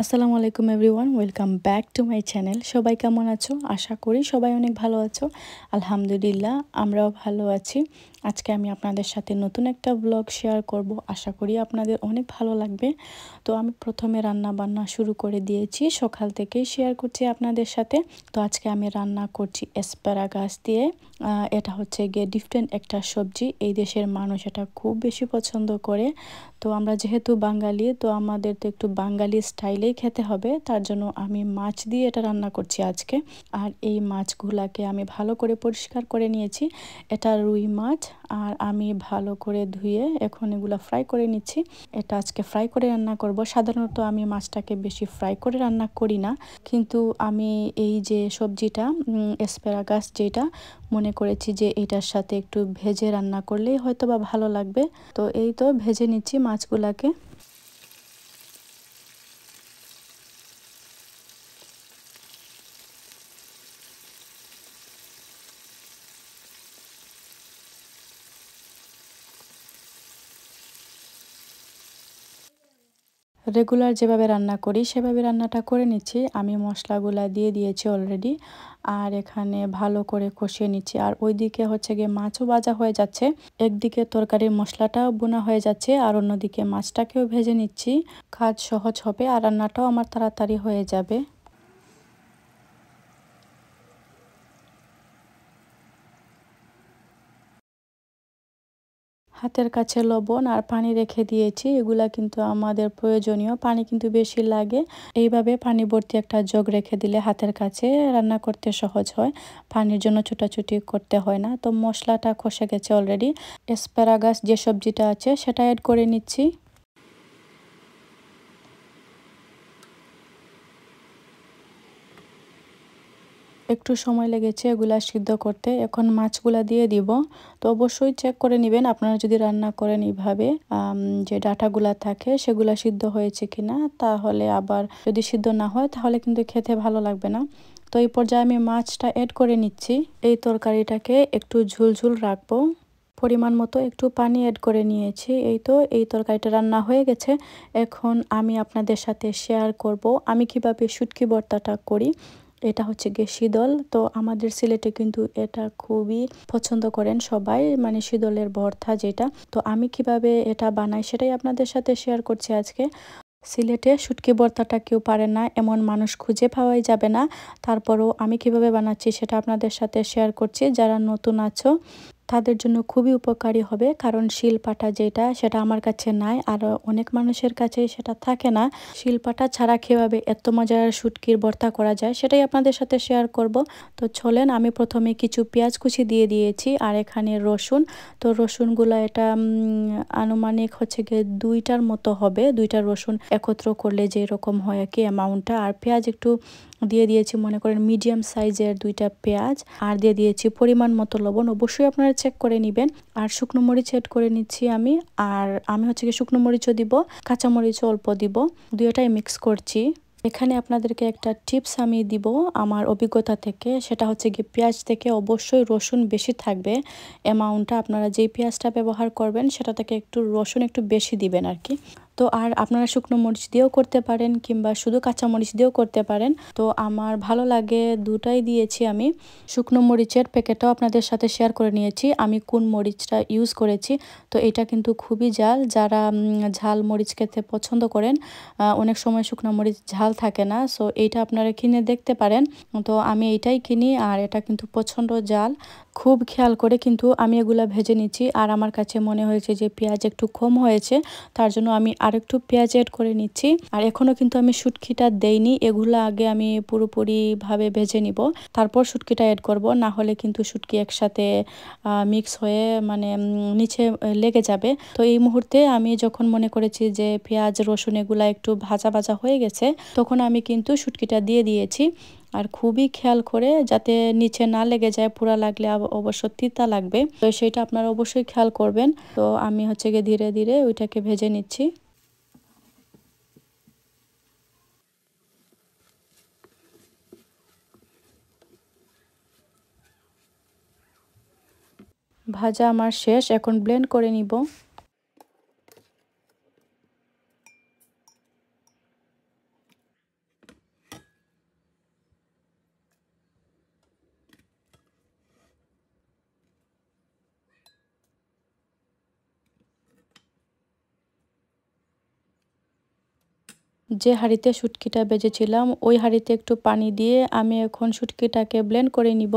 আসসালামু আলাইকুম everyone, welcome back to my channel. সবাই কেমন আছো? আশা করি সবাই অনেক ভালো আছো। আলহামদুলিল্লাহ, আমরাও ভালো আছি। আজকে আমি আপনাদের সাথে নতুন একটা ব্লগ শেয়ার করব। আশা করি আপনাদের অনেক ভালো লাগবে। তো আমি প্রথমে রান্না বান্না শুরু করে দিয়েছি, সকাল থেকেই শেয়ার করছি আপনাদের সাথে। তো আজকে আমি রান্না করছি অ্যাসপারাগাস দিয়ে। এটা হচ্ছে গিয়ে ডিফারেন্ট একটা সবজি, এই দেশের মানুষ এটা খুব বেশি পছন্দ করে। তো আমরা যেহেতু বাঙালি, তো আমাদের তো একটু বাঙালি স্টাইলেই খেতে হবে, তার জন্য আমি মাছ দিয়ে এটা রান্না করছি আজকে। আর এই মাছগুলাকে আমি ভালো করে পরিষ্কার করে নিয়েছি। এটা রুই মাছ, আর আমি ভালো করে ধুয়ে এখন এগুলো ফ্রাই করে নিচ্ছি। এটা আজকে ফ্রাই করে রান্না করব। সাধারণত আমি মাছটাকে বেশি ফ্রাই করে রান্না করি না, কিন্তু আমি এই যে সবজিটা অ্যাসপারাগাস যেটা, মনে করেছি যে এটার সাথে একটু ভেজে রান্না করলেই হয়তো বা ভালো লাগবে। তো এই তো ভেজে নিচ্ছি মাছগুলাকে। রেগুলার যেভাবে রান্না করি সেভাবে রান্নাটা করে নিচ্ছি। আমি মশলাগুলা দিয়ে দিয়েছি অলরেডি, আর এখানে ভালো করে কষিয়ে নিচ্ছি। আর ওইদিকে হচ্ছে গিয়ে মাছও ভাজা হয়ে যাচ্ছে। একদিকে তরকারির মশলাটাও বোনা হয়ে যাচ্ছে, আর অন্যদিকে মাছটাকেও ভেজে নিচ্ছি। কাজ সহজ হবে আর রান্নাটাও আমার তাড়াতাড়ি হয়ে যাবে। হাতের কাছে লবণ আর পানি রেখে দিয়েছি, এগুলা কিন্তু আমাদের প্রয়োজনীয়। পানি কিন্তু বেশি লাগে। এইভাবে পানি ভর্তি একটা জগ রেখে দিলে হাতের কাছে রান্না করতে সহজ হয়, পানির জন্য ছোটাছুটি করতে হয় না। তো মশলাটা কষে গেছে অলরেডি। অ্যাসপারাগাস যে সবজিটা আছে সেটা অ্যাড করে নিচ্ছি। একটু সময় লেগেছে এগুলা সিদ্ধ করতে। এখন মাছগুলা দিয়ে দিব। তো অবশ্যই চেক করে নেবেন আপনারা যদি রান্না করেন এইভাবে, যে ডাঁটাগুলা থাকে সেগুলা সিদ্ধ হয়েছে কিনা। তাহলে আবার যদি সিদ্ধ না হয় তাহলে কিন্তু খেতে ভালো লাগবে না। তো এই পর্যায়ে আমি মাছটা অ্যাড করে নিচ্ছি। এই তরকারিটাকে একটু ঝুলঝুল রাখবো, পরিমাণ মতো একটু পানি অ্যাড করে নিয়েছি। এই তো এই তরকারিটা রান্না হয়ে গেছে। এখন আমি আপনাদের সাথে শেয়ার করব আমি কিভাবে শুটকি ভর্তাটা করি। এটা হচ্ছে গিয়ে শীতল, তো আমাদের সিলেটে কিন্তু এটা খুবই পছন্দ করেন সবাই, মানে শীতলের ভর্তা যেটা। তো আমি কিভাবে এটা বানাই সেটাই আপনাদের সাথে শেয়ার করছি আজকে। সিলেটে শুটকি ভর্তাটা কেউ পারে না এমন মানুষ খুঁজে পাওয়াই যাবে না। তারপরও আমি কিভাবে বানাচ্ছি সেটা আপনাদের সাথে শেয়ার করছি। যারা নতুন আছো তাদের জন্য খুবই উপকারী হবে, কারণ শিলপাটা যেটা সেটা আমার কাছে নাই, আর অনেক মানুষের কাছে সেটা থাকে না। শিলপাটা ছাড়া কিভাবে এত মজার শুটকির ভর্তা করা যায় সেটাই আপনাদের সাথে শেয়ার করব। তো চলেন, আমি প্রথমে কিছু পেঁয়াজ কুচি দিয়ে দিয়েছি, আর এখানে রসুন। তো রসুনগুলো এটা আনুমানিক হচ্ছে গিয়ে 2টার মতো হবে। 2টা রসুন একত্র করলে যে রকম হয় আর কি অ্যামাউন্টটা। আর পেঁয়াজ একটু দিয়ে দিয়েছি, মনে করেন মিডিয়াম সাইজের 2টা পেঁয়াজ। আর দিয়ে দিয়েছি পরিমাণ মতো লবণ, অবশ্যই আপনারা চেক করে নেবেন। আর শুকনো মরিচ এড করে নিচ্ছি আমি। আর আমি হচ্ছে কি শুকনো মরিচও দিব, কাঁচা মরিচও অল্প দিব, দুইটাই মিক্স করছি। এখানে আপনাদেরকে একটা টিপস আমি দিব আমার অভিজ্ঞতা থেকে, সেটা হচ্ছে কি পেঁয়াজ থেকে অবশ্যই রসুন বেশি থাকবে অ্যামাউন্টটা। আপনারা যেই পেঁয়াজটা ব্যবহার করবেন সেটা থেকে একটু রসুন একটু বেশি দিবেন আর কি। তো আর আপনারা শুকনো মরিচ দিয়েও করতে পারেন, কিংবা শুধু কাঁচা মরিচ দিয়েও করতে পারেন। তো আমার ভালো লাগে দুটাই দিয়েছি আমি। শুকনো মরিচের প্যাকেটটাও আপনাদের সাথে শেয়ার করে নিয়েছি আমি কোন মরিচটা ইউজ করেছি। তো এটা কিন্তু খুবই ঝাল, যারা ঝাল মরিচ খেতে পছন্দ করেন, অনেক সময় শুকনো মরিচ ঝাল থাকে না, সো এইটা আপনারা কিনে দেখতে পারেন। তো আমি এইটাই কিনি, আর এটা কিন্তু প্রচণ্ড ঝাল। খুব খেয়াল করে কিন্তু আমি এগুলা ভেজে নিচ্ছি। আর আমার কাছে মনে হয়েছে যে পেঁয়াজ একটু কম হয়েছে, তার জন্য আমি আরেকটু পেঁয়াজ অ্যাড করে নিচ্ছি। আর এখনও কিন্তু আমি শুটকিটা দেইনি, এগুলো আগে আমি পুরোপুরিভাবে ভেজে নিব, তারপর শুটকিটা অ্যাড করব। না হলে কিন্তু শুটকি একসাথে মিক্স হয়ে মানে নিচে লেগে যাবে। তো এই মুহূর্তে আমি যখন মনে করেছি যে পেঁয়াজ রসুন এগুলা একটু ভাজা ভাজা হয়ে গেছে, তখন আমি কিন্তু শুটকিটা দিয়ে দিয়েছি। আর খুবই খেয়াল করে যাতে নিচে না লেগে যায়, পুরা লাগলে অবশ্য তিতা লাগবে, তো সেটা আপনারা অবশ্যই খেয়াল করবেন। তো আমি হচ্ছে গিয়ে ধীরে ধীরে ওইটাকে ভেজে নিচ্ছি। ভাজা আমার শেষ, এখন ব্লেন্ড করে নিব। যে হাঁড়িতে শুটকিটা ভেজেছিলাম ওই হাঁড়িতে একটু পানি দিয়ে আমি এখন শুটকিটাকে ব্লেন্ড করে নিব।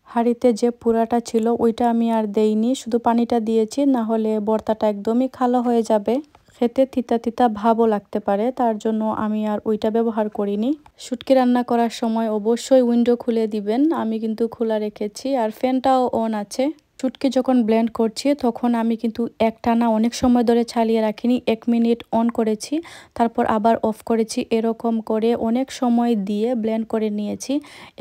হাঁড়িতে যে পুরাটা ছিল ওইটা আমি আর দেইনি, শুধু পানিটা দিয়েছি, না হলে ভর্তাটা একদমই খালো হয়ে যাবে, খেতে তিতা তিতা ভাবও লাগতে পারে, তার জন্য আমি আর ওইটা ব্যবহার করিনি। শুটকি রান্না করার সময় অবশ্যই উইন্ডো খুলে দিবেন, আমি কিন্তু খোলা রেখেছি, আর ফ্যানটাও অন আছে। শুটকি যখন ব্লেন্ড করছি তখন আমি কিন্তু একটানা অনেক সময় ধরে চালিয়ে রাখিনি, 1 মিনিট অন করেছি, তারপর আবার অফ করেছি, এরকম করে অনেক সময় দিয়ে ব্লেন্ড করে নিয়েছি।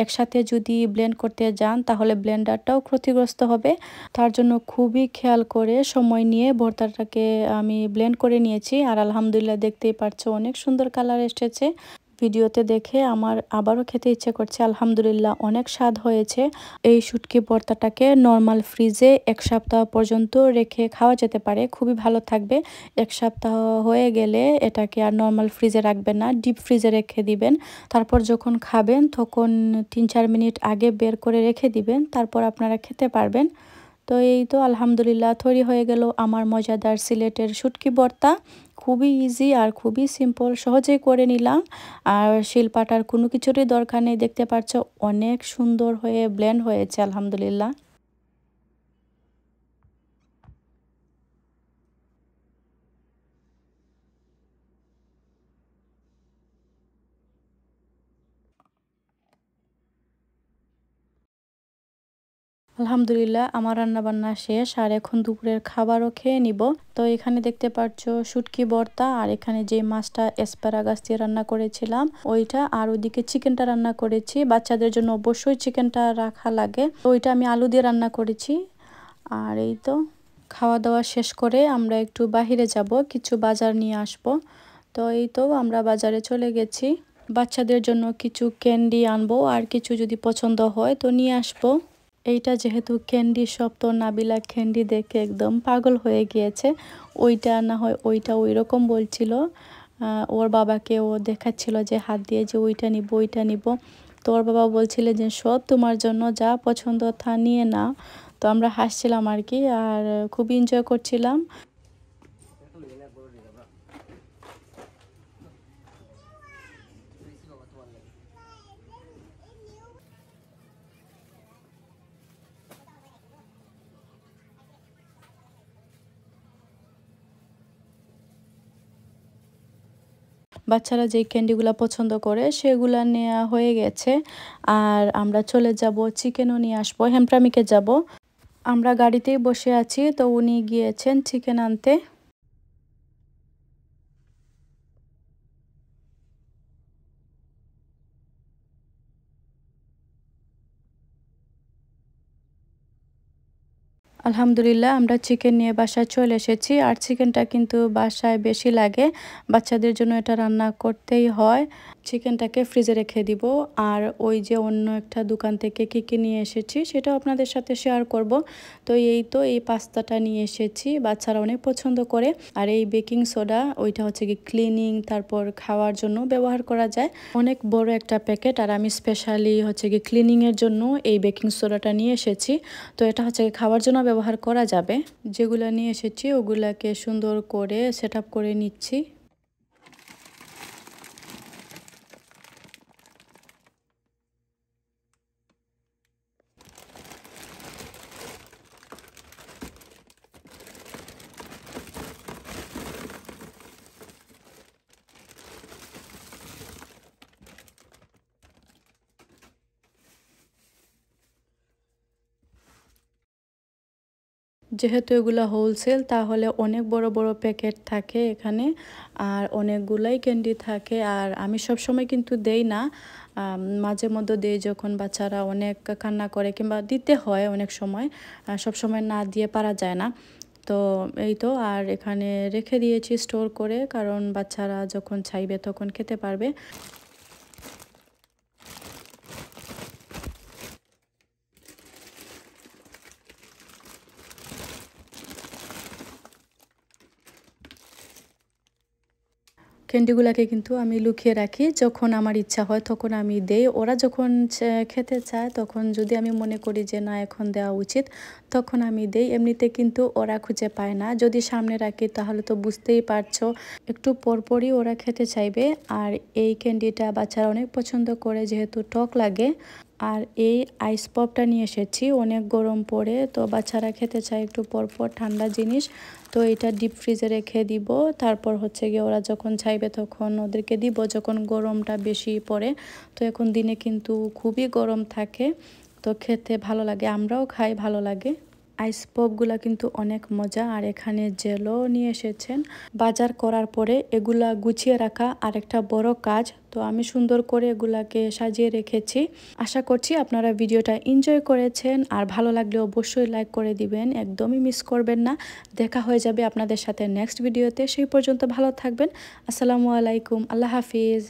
একসাথে যদি ব্লেন্ড করতে যান তাহলে ব্লেন্ডারটাও ক্ষতিগ্রস্ত হবে, তার জন্য খুবই খেয়াল করে সময় নিয়ে ভর্তাটাকে আমি ব্লেন্ড করে নিয়েছি। আর আলহামদুলিল্লাহ দেখতেই পাচ্ছ অনেক সুন্দর কালার এসেছে, ভিডিওতে দেখে আমার আবারও খেতে ইচ্ছে করছে। আলহামদুলিল্লাহ অনেক স্বাদ হয়েছে। এই শুটকি ভর্তাটাকে নর্মাল ফ্রিজে 1 সপ্তাহ পর্যন্ত রেখে খাওয়া যেতে পারে, খুবই ভালো থাকবে। 1 সপ্তাহ হয়ে গেলে এটাকে আর নর্মাল ফ্রিজে রাখবেন না, ডিপ ফ্রিজে রেখে দিবেন। তারপর যখন খাবেন তখন 3-4 মিনিট আগে বের করে রেখে দিবেন, তারপর আপনারা খেতে পারবেন। তো এই তো আলহামদুলিল্লাহ তৈরি হয়ে গেল আমার মজাদার সিলেটের শুটকি ভর্তা। খুবই ইজি আর খুবই সিম্পল, সহজেই করে নিলাম। আর শিলপাটার কোনো কিছুরই দরকার নেই, দেখতে পাচ্ছ অনেক সুন্দর হয়ে ব্লেন্ড হয়েছে আলহামদুলিল্লাহ। আলহামদুলিল্লাহ আমার রান্নাবান্না শেষ, আর এখন দুপুরের খাবারও খেয়ে নিব। তো এখানে দেখতে পাচ্ছ শুটকি ভর্তা, আর এখানে যে মাছটা এসপারাগাস দিয়ে রান্না করেছিলাম ওইটা, আর ওইদিকে চিকেনটা রান্না করেছি। বাচ্চাদের জন্য অবশ্যই চিকেনটা রাখা লাগে, তো ওইটা আমি আলু দিয়ে রান্না করেছি। আর এই তো খাওয়া দাওয়া শেষ করে আমরা একটু বাহিরে যাব, কিছু বাজার নিয়ে আসব। তো এই তো আমরা বাজারে চলে গেছি, বাচ্চাদের জন্য কিছু ক্যান্ডি আনবো, আর কিছু যদি পছন্দ হয় তো নিয়ে আসবো। এইটা যেহেতু ক্যান্ডি শপ, তো নাবিলা ক্যান্ডি দেখে একদম পাগল হয়ে গিয়েছে, ওইটা না হয় ওইটা ওই রকম বলছিল। ওর বাবাকে ও দেখাচ্ছিল যে হাত দিয়ে যে ওইটা নিব ওইটা নিব, তো ওর বাবা বলছিলেন যে সব তোমার জন্য, যা পছন্দ তা নিয়ে নাও। তো আমরা হাসছিলাম আর কি, আর খুবই এনজয় করছিলাম। বাচ্চারা যেই ক্যান্ডিগুলো পছন্দ করে সেগুলা নেওয়া হয়ে গেছে, আর আমরা চলে যাব, চিকেনও নিয়ে আসবো, হেমপ্রামিকে যাব। আমরা গাড়িতেই বসে আছি, তো উনি গিয়েছেন চিকেন আনতে। আলহামদুলিল্লাহ আমরা চিকেন নিয়ে বাসায় চলে এসেছি, আর চিকেনটা কিন্তু বাসায় বেশি লাগে, বাচ্চাদের জন্য এটা রান্না করতেই হয়। চিকেনটাকে ফ্রিজে রেখে দিব, আর ওই যে অন্য একটা দোকান থেকে কী কী নিয়ে এসেছি সেটাও আপনাদের সাথে শেয়ার করব। তো এই পাস্তাটা নিয়ে এসেছি, বাচ্চারা অনেক পছন্দ করে। আর এই বেকিং সোডা, ওইটা হচ্ছে কি ক্লিনিং তারপর খাওয়ার জন্য ব্যবহার করা যায়, অনেক বড় একটা প্যাকেট, আর আমি স্পেশালি হচ্ছে কি ক্লিনিংয়ের জন্য এই বেকিং সোডাটা নিয়ে এসেছি। তো এটা হচ্ছে খাওয়ার জন্য ব্যবহার করা যাবে। যেগুলো নিয়ে এসেছি ওগুলাকে সুন্দর করে সেট আপ করে নিচ্ছি। যেহেতু এগুলো হোলসেল, তাহলে অনেক বড় বড় প্যাকেট থাকে এখানে, আর অনেকগুলাই ক্যান্ডি থাকে। আর আমি সব সময় কিন্তু দেই না, মাঝে মধ্যে দেই যখন বাচ্চারা অনেক কান্না করে, কিংবা দিতে হয় অনেক সময়, সব সময় না দিয়ে পারা যায় না। তো এই তো, আর এখানে রেখে দিয়েছি স্টোর করে, কারণ বাচ্চারা যখন চাইবে তখন খেতে পারবে। ক্যান্ডিগুলোকে কিন্তু আমি লুকিয়ে রাখি, যখন আমার ইচ্ছা হয় তখন আমি দেই। ওরা যখন খেতে চায় তখন যদি আমি মনে করি যে না এখন দেওয়া উচিত তখন আমি দেই। এমনিতে কিন্তু ওরা খুঁজে পায় না। যদি সামনে রাখি তাহলে তো বুঝতেই পারছো একটু পরপরই ওরা খেতে চাইবে। আর এই ক্যান্ডিটা বাচ্চারা অনেক পছন্দ করে যেহেতু টক লাগে। আর এই আইস পপটা নিয়ে এসেছি, অনেক গরম পড়ে তো বাচ্চারা খেতে চায় একটু পরপর ঠান্ডা জিনিস। তো এটা ডিপ ফ্রিজে রেখে দিব, তারপর হচ্ছে গিয়ে ওরা যখন চাইবে তখন ওদেরকে দিব যখন গরমটা বেশি পড়ে। তো এখন দিনে কিন্তু খুবই গরম থাকে, তো খেতে ভালো লাগে, আমরাও খাই, ভালো লাগে। আইস পপগুলা কিন্তু অনেক মজা। আর এখানে জেলও নিয়ে এসেছেন। বাজার করার পরে এগুলা গুছিয়ে রাখা আরেকটা বড় কাজ। তো আমি সুন্দর করে এগুলাকে সাজিয়ে রেখেছি। আশা করছি আপনারা ভিডিওটা এনজয় করেছেন। আর ভালো লাগলে অবশ্যই লাইক করে দিবেন, একদমই মিস করবেন না। দেখা হয়ে যাবে আপনাদের সাথে নেক্সট ভিডিওতে। সেই পর্যন্ত ভালো থাকবেন। আসসালামু আলাইকুম, আল্লাহ হাফিজ।